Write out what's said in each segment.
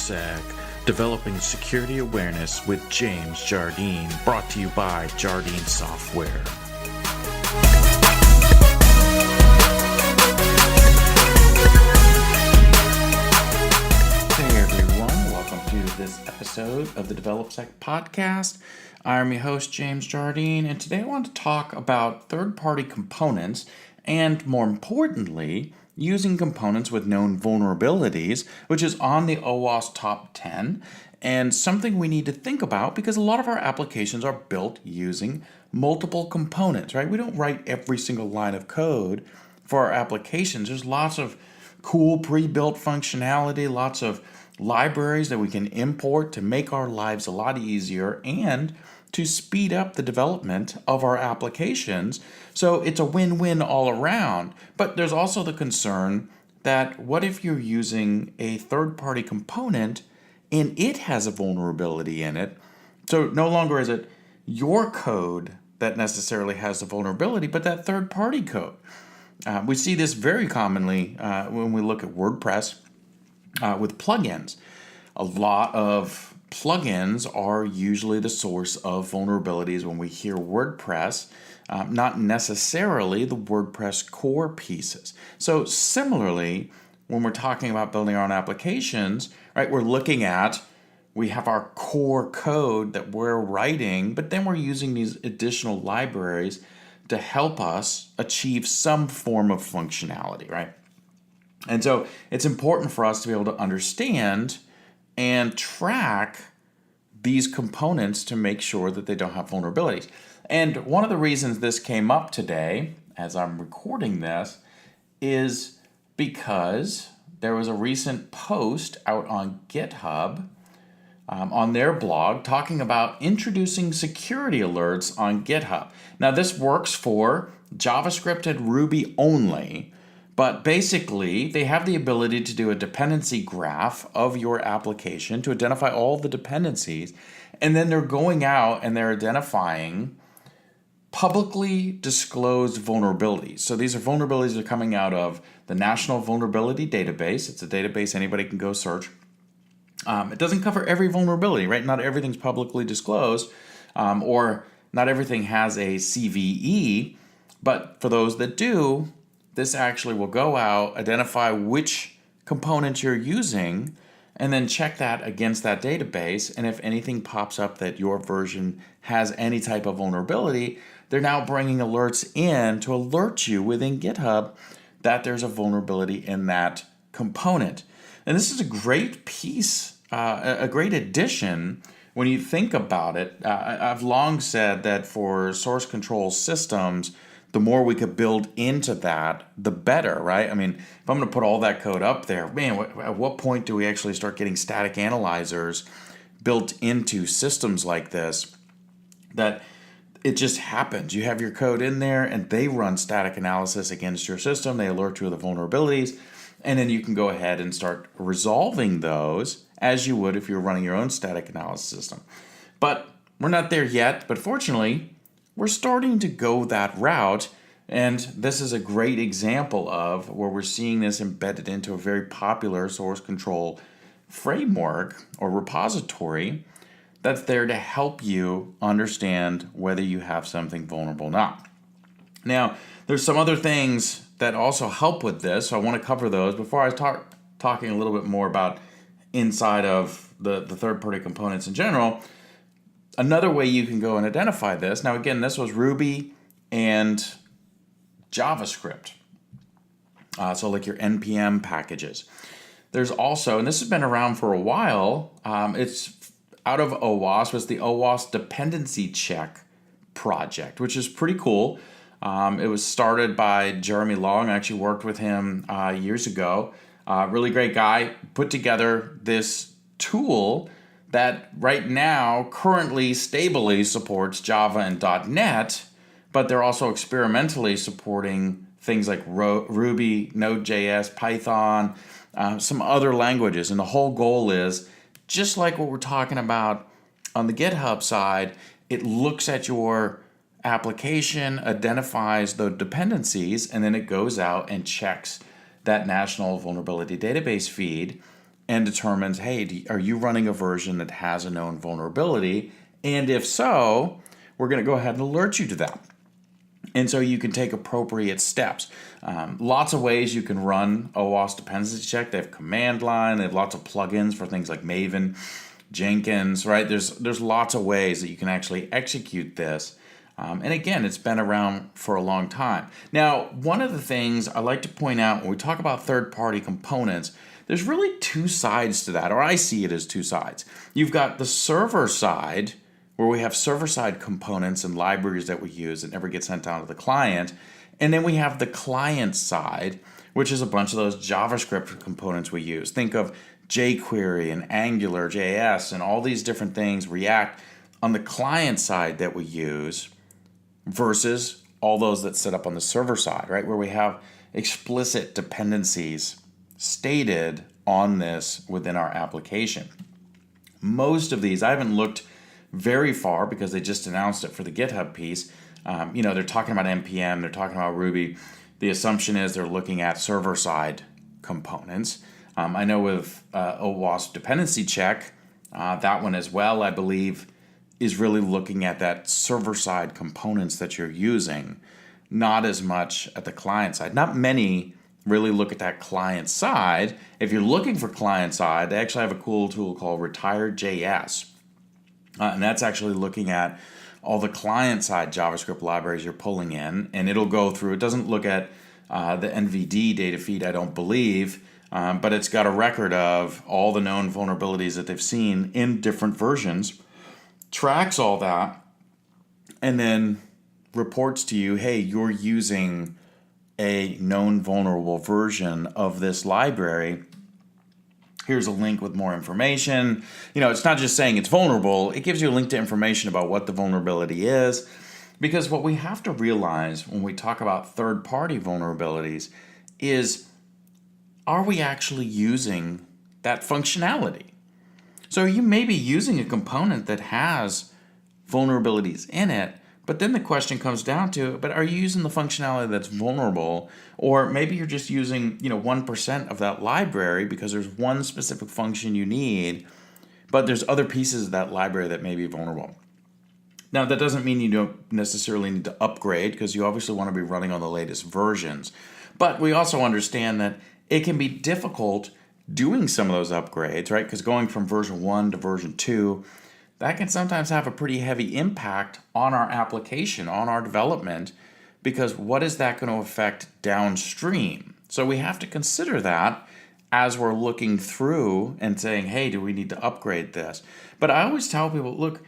DevelopSec, Developing Security Awareness with James Jardine, brought to you by Jardine Software. Hey everyone, welcome to this episode of the DevelopSec podcast. I'm your host, James Jardine, and today I want to talk about third-party components and, more importantly, using components with known vulnerabilities, which is on the OWASP top 10, and something we need to think about because a lot of our applications are built using multiple components, right? We don't write every single line of code for our applications. There's lots of cool pre-built functionality, lots of libraries that we can import to make our lives a lot easier and to speed up the development of our applications. So it's a win-win all around. But there's also the concern that what if you're using a third-party component and it has a vulnerability in it? So no longer is it your code that necessarily has the vulnerability, but that third-party code. We see this very commonly when we look at WordPress with plugins. A lot of plugins are usually the source of vulnerabilities when we hear WordPress, not necessarily the WordPress core pieces. So similarly, when we're talking about building our own applications, right, we have our core code that we're writing, but then we're using these additional libraries to help us achieve some form of functionality, right? And so it's important for us to be able to understand and track these components to make sure that they don't have vulnerabilities. And one of the reasons this came up today, as I'm recording this, is because there was a recent post out on GitHub on their blog talking about introducing security alerts on GitHub. Now this works for JavaScript and Ruby only, but basically, they have the ability to do a dependency graph of your application to identify all the dependencies, and then they're going out and they're identifying publicly disclosed vulnerabilities. So these are vulnerabilities that are coming out of the National Vulnerability Database. It's a database anybody can go search. It doesn't cover every vulnerability, right? Not everything's publicly disclosed, or not everything has a CVE, but for those that do, this actually will go out, identify which components you're using, and then check that against that database. And if anything pops up that your version has any type of vulnerability, they're now bringing alerts in to alert you within GitHub that there's a vulnerability in that component. And this is a great piece, a great addition when you think about it. I've long said that for source control systems, the more we could build into that, the better, right? I mean, if I'm going to put all that code up there, man, at what point do we actually start getting static analyzers built into systems like this that it just happens? You have your code in there and they run static analysis against your system. They alert you of the vulnerabilities, and then you can go ahead and start resolving those as you would if you were running your own static analysis system. But we're not there yet, but fortunately, we're starting to go that route, and this is a great example of where we're seeing this embedded into a very popular source control framework or repository that's there to help you understand whether you have something vulnerable or not. Now, there's some other things that also help with this, so I want to cover those before I start talking a little bit more about inside of the third-party components in general. Another way you can go and identify this, now again, this was Ruby and JavaScript, so like your NPM packages. There's also, and this has been around for a while, it's out of OWASP, it's the OWASP Dependency Check project, which is pretty cool. It was started by Jeremy Long. I actually worked with him years ago. Really great guy, put together this tool that right now currently stably supports Java and .NET, but they're also experimentally supporting things like Ruby, Node.js, Python, some other languages. And the whole goal is, just like what we're talking about on the GitHub side, it looks at your application, identifies the dependencies, and then it goes out and checks that National Vulnerability Database feed and determines, hey, are you running a version that has a known vulnerability? And if so, we're going to go ahead and alert you to that. And so you can take appropriate steps. Lots of ways you can run OWASP dependency check. They have command line. They have lots of plugins for things like Maven, Jenkins, right? There's lots of ways that you can actually execute this. And again, it's been around for a long time. Now, one of the things I like to point out when we talk about third-party components, there's really two sides to that, or I see it as two sides. You've got the server side, where we have server-side components and libraries that we use that never get sent down to the client. And then we have the client side, which is a bunch of those JavaScript components we use. Think of jQuery and Angular, JS, and all these different things, React, on the client side that we use versus all those that sit up on the server side, right? Where we have explicit dependencies stated on this within our application. Most of these, I haven't looked very far because they just announced it for the GitHub piece. They're talking about NPM, they're talking about Ruby. The assumption is they're looking at server-side components. I know with OWASP Dependency Check, that one as well, I believe, is really looking at that server-side components that you're using, not as much at the client side. Not many really look at that client side. If you're looking for client side, they actually have a cool tool called Retired.js. And that's actually looking at all the client-side JavaScript libraries you're pulling in, and it'll go through. It doesn't look at the NVD data feed, I don't believe, but it's got a record of all the known vulnerabilities that they've seen in different versions, tracks all that, and then reports to you, hey, you're using a known vulnerable version of this library. Here's a link with more information. It's not just saying it's vulnerable. It gives you a link to information about what the vulnerability is. Because what we have to realize when we talk about third-party vulnerabilities is, are we actually using that functionality? So you may be using a component that has vulnerabilities in it, but then the question comes down to, but are you using the functionality that's vulnerable? Or maybe you're just using 1% of that library because there's one specific function you need, but there's other pieces of that library that may be vulnerable. Now, that doesn't mean you don't necessarily need to upgrade, because you obviously want to be running on the latest versions. But we also understand that it can be difficult doing some of those upgrades, right? Because going from version 1 to version 2, that can sometimes have a pretty heavy impact on our application, on our development, because what is that going to affect downstream? So we have to consider that as we're looking through and saying, hey, do we need to upgrade this? But I always tell people, look,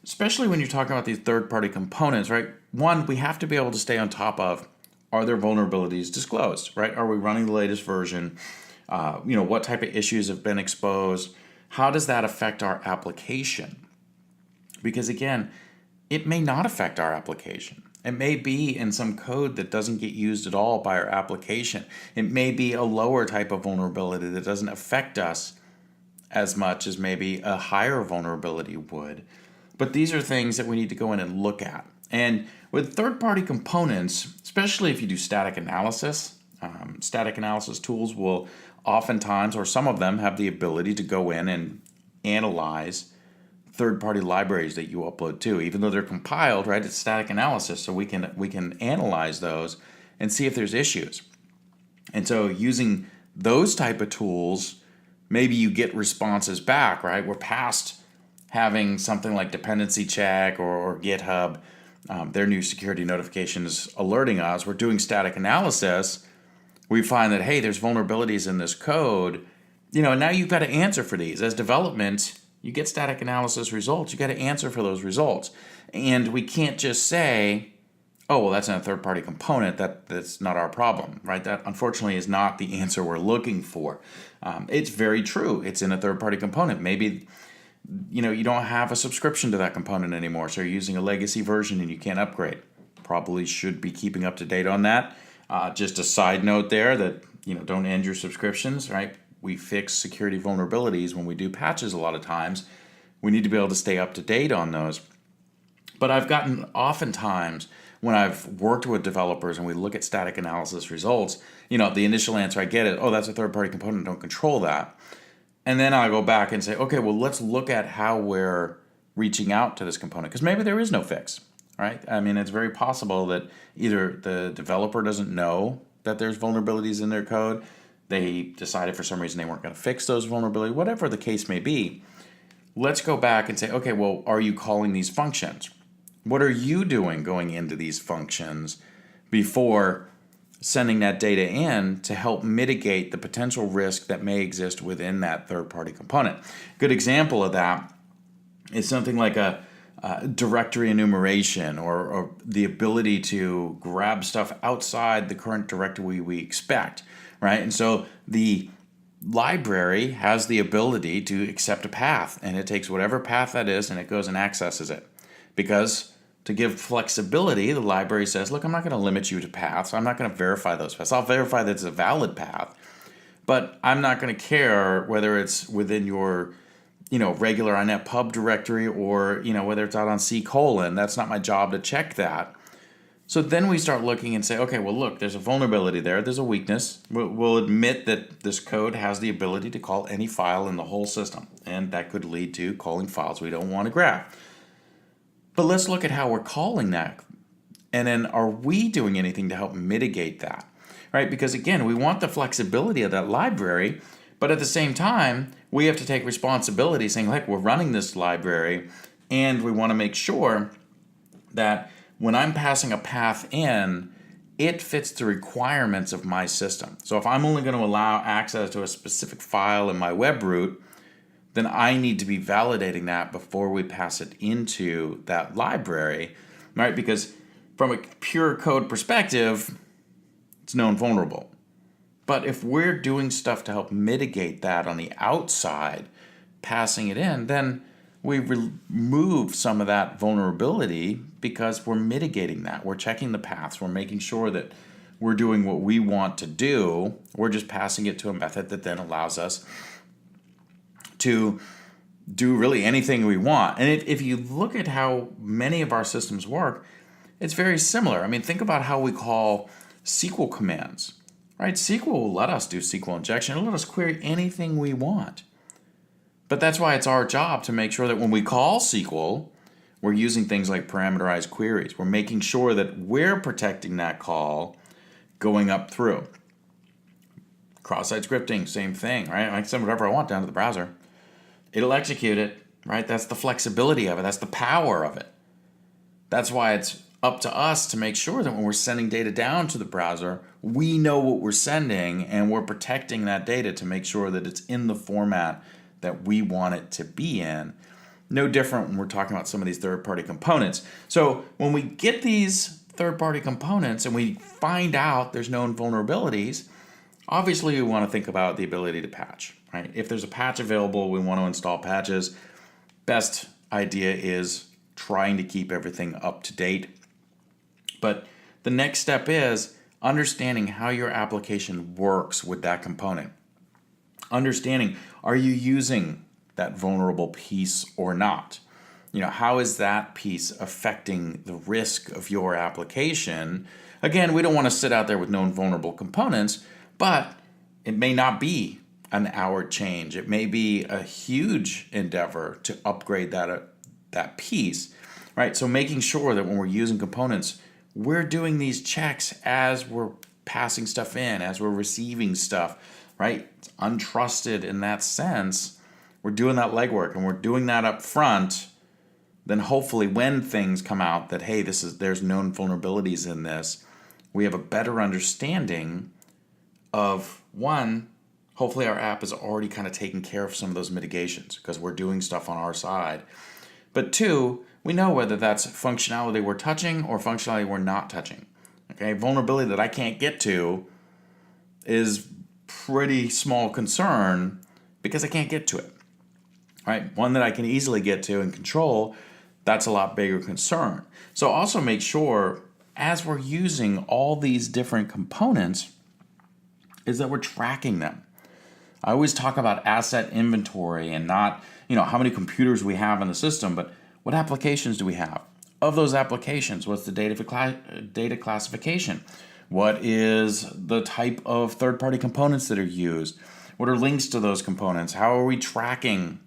especially when you're talking about these third-party components, right? One, we have to be able to stay on top of, are there vulnerabilities disclosed, right? Are we running the latest version? What type of issues have been exposed? How does that affect our application? Because again, it may not affect our application. It may be in some code that doesn't get used at all by our application. It may be a lower type of vulnerability that doesn't affect us as much as maybe a higher vulnerability would. But these are things that we need to go in and look at. And with third-party components, especially if you do static analysis tools will oftentimes, or some of them, have the ability to go in and analyze third-party libraries that you upload to. Even though they're compiled, right, it's static analysis, so we can analyze those and see if there's issues. And so using those type of tools, maybe you get responses back, right? We're past having something like Dependency Check or GitHub, their new security notifications alerting us. We're doing static analysis. We find that, hey, there's vulnerabilities in this code. And now you've got to answer for these. As development, you get static analysis results. You got to answer for those results. And we can't just say, oh, well, that's not a third-party component. That's not our problem, right? That, unfortunately, is not the answer we're looking for. It's very true. It's in a third-party component. Maybe you don't have a subscription to that component anymore, so you're using a legacy version and you can't upgrade. Probably should be keeping up to date on that. Just a side note there that, don't end your subscriptions, right? We fix security vulnerabilities when we do patches a lot of times. We need to be able to stay up to date on those. But I've gotten oftentimes when I've worked with developers and we look at static analysis results, the initial answer I get is, oh, that's a third-party component, don't control that. And then I'll go back and say, okay, well, let's look at how we're reaching out to this component, because maybe there is no fix, right? I mean, it's very possible that either the developer doesn't know that there's vulnerabilities in their code, they decided for some reason they weren't going to fix those vulnerabilities, whatever the case may be. Let's go back and say, okay, well, are you calling these functions? What are you doing going into these functions before sending that data in to help mitigate the potential risk that may exist within that third-party component? Good example of that is something like a directory enumeration or the ability to grab stuff outside the current directory we expect, right? And so the library has the ability to accept a path, and it takes whatever path that is and it goes and accesses it. Because to give flexibility, the library says, look, I'm not going to limit you to paths. I'm not going to verify those paths. I'll verify that it's a valid path, but I'm not going to care whether it's within your regular inet pub directory or whether it's out on C:. That's not my job to check that. So then we start looking and say, okay, well, look, there's a vulnerability there. There's a weakness. We'll admit that this code has the ability to call any file in the whole system, and that could lead to calling files we don't want to grab. But let's look at how we're calling that. And then are we doing anything to help mitigate that, right? Because again, we want the flexibility of that library, but at the same time, we have to take responsibility saying, like, we're running this library and we want to make sure that when I'm passing a path in, it fits the requirements of my system. So if I'm only going to allow access to a specific file in my web root, then I need to be validating that before we pass it into that library, right? Because from a pure code perspective, it's known vulnerable. But if we're doing stuff to help mitigate that on the outside, passing it in, then we remove some of that vulnerability because we're mitigating that. We're checking the paths. We're making sure that we're doing what we want to do. We're just passing it to a method that then allows us to do really anything we want. And if you look at how many of our systems work, it's very similar. I mean, think about how we call SQL commands, right? SQL will let us do SQL injection. It'll let us query anything we want. But that's why it's our job to make sure that when we call SQL, we're using things like parameterized queries. We're making sure that we're protecting that call going up through. Cross-site scripting, same thing, right? I can send whatever I want down to the browser. It'll execute it, right? That's the flexibility of it. That's the power of it. That's why it's up to us to make sure that when we're sending data down to the browser, we know what we're sending and we're protecting that data to make sure that it's in the format that we want it to be in. No different when we're talking about some of these third-party components. So when we get these third-party components and we find out there's known vulnerabilities, obviously we want to think about the ability to patch, right? If there's a patch available, we want to install patches. Best idea is trying to keep everything up to date. But the next step is understanding how your application works with that component. Understanding, are you using that vulnerable piece or not? How is that piece affecting the risk of your application? Again, we don't want to sit out there with known vulnerable components, but it may not be an hour change. It may be a huge endeavor to upgrade that piece, right? So making sure that when we're using components, we're doing these checks as we're passing stuff in, as we're receiving stuff, right? It's untrusted in that sense. We're doing that legwork and we're doing that up front. Then hopefully when things come out that, hey, there's known vulnerabilities in this, we have a better understanding of, one, hopefully our app is already kind of taking care of some of those mitigations because we're doing stuff on our side. But two, we know whether that's functionality we're touching or functionality we're not touching. Okay, vulnerability that I can't get to is pretty small concern because I can't get to it. Right? One that I can easily get to and control, that's a lot bigger concern. So also make sure as we're using all these different components is that we're tracking them. I always talk about asset inventory and not, how many computers we have in the system, but what applications do we have? Of those applications, what's the data classification? What is the type of third-party components that are used? What are links to those components? How are we tracking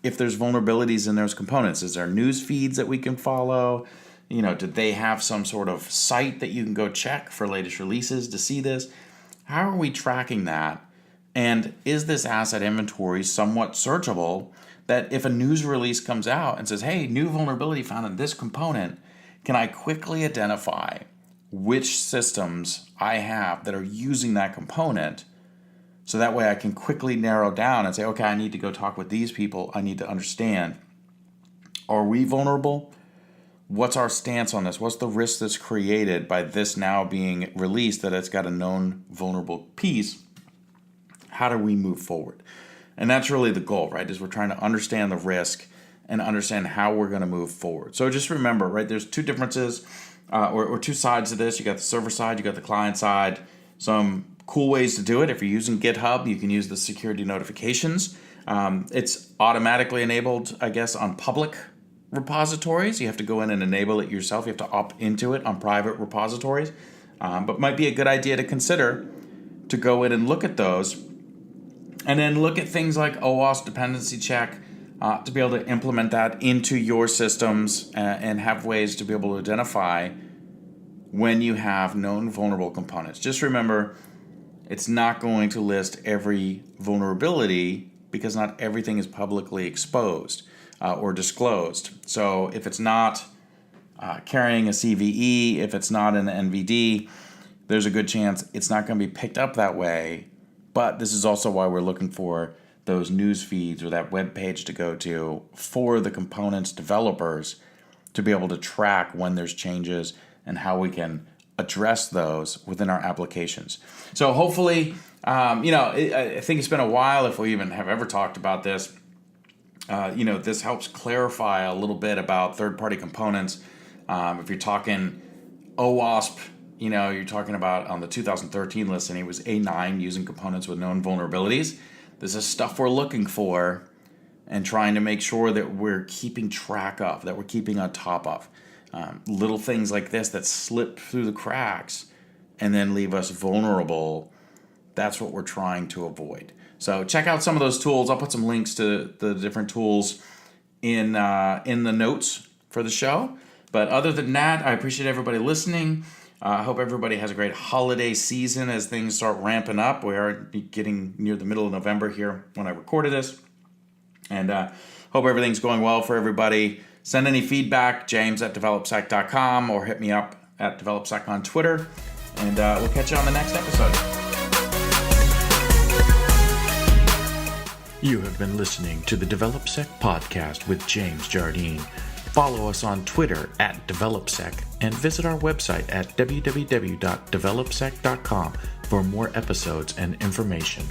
if there's vulnerabilities in those components? Is there news feeds that we can follow? Did they have some sort of site that you can go check for latest releases to see this? How are we tracking that? And is this asset inventory somewhat searchable that if a news release comes out and says, hey, new vulnerability found in this component, can I quickly identify which systems I have that are using that component, so that way I can quickly narrow down and say, okay, I need to go talk with these people. I need to understand, are we vulnerable? What's our stance on this? What's the risk that's created by this now being released that it's got a known vulnerable piece? How do we move forward? And that's really the goal, right? Is we're trying to understand the risk and understand how we're going to move forward. So just remember, right, there's two differences or two sides to this. You got the server side, you got the client side. Some cool ways to do it. If you're using GitHub, you can use the security notifications. It's automatically enabled, I guess, on public repositories. You have to go in and enable it yourself. You have to opt into it on private repositories. But might be a good idea to consider to go in and look at those. And then look at things like OWASP Dependency Check to be able to implement that into your systems and have ways to be able to identify when you have known vulnerable components. Just remember, it's not going to list every vulnerability because not everything is publicly exposed or disclosed. So if it's not carrying a CVE, if it's not in the NVD, there's a good chance it's not going to be picked up that way. But this is also why we're looking for those news feeds or that web page to go to for the components developers to be able to track when there's changes and how we can address those within our applications. So hopefully, I think it's been a while if we even have ever talked about this. This helps clarify a little bit about third-party components. If you're talking OWASP, you're talking about on the 2013 list, and it was A9 using components with known vulnerabilities. This is stuff we're looking for and trying to make sure that we're keeping track of, that we're keeping on top of. Little things like this that slip through the cracks and then leave us vulnerable. That's what we're trying to avoid. So check out some of those tools. I'll put some links to the different tools in the notes for the show. But other than that, I appreciate everybody listening. I hope everybody has a great holiday season as things start ramping up. We are getting near the middle of November here when I recorded this. And hope everything's going well for everybody. Send any feedback, james@developsec.com, or hit me up at DevelopSec on Twitter. And we'll catch you on the next episode. You have been listening to the DevelopSec podcast with James Jardine. Follow us on Twitter at DevelopSec and visit our website at www.developsec.com for more episodes and information.